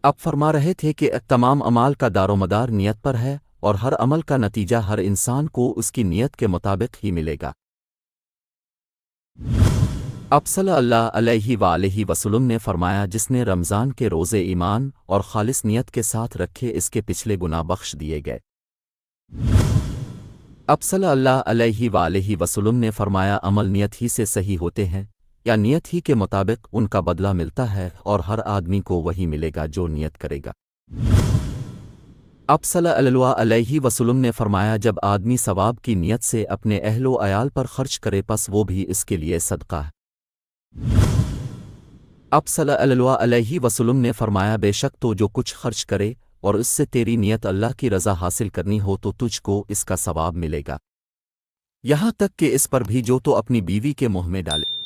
اب فرما رہے تھے کہ تمام اعمال کا دارومدار نیت پر ہے اور ہر عمل کا نتیجہ ہر انسان کو اس کی نیت کے مطابق ہی ملے گا۔ اب صلی اللہ علیہ وآلہ وسلم نے فرمایا، جس نے رمضان کے روزے ایمان اور خالص نیت کے ساتھ رکھے اس کے پچھلے گناہ بخش دیے گئے۔ اب صلی اللہ علیہ وآلہ وسلم نے فرمایا، عمل نیت ہی سے صحیح ہوتے ہیں یا نیت ہی کے مطابق ان کا بدلہ ملتا ہے اور ہر آدمی کو وہی ملے گا جو نیت کرے گا۔ اب صلی اللہ علیہ وسلم نے فرمایا، جب آدمی ثواب کی نیت سے اپنے اہل و عیال پر خرچ کرے پس وہ بھی اس کے لیے صدقہ ہے۔ اب صلی اللہ علیہ وسلم نے فرمایا، بے شک تو جو کچھ خرچ کرے اور اس سے تیری نیت اللہ کی رضا حاصل کرنی ہو تو تجھ کو اس کا ثواب ملے گا، یہاں تک کہ اس پر بھی جو تو اپنی بیوی کے منہ میں ڈالے۔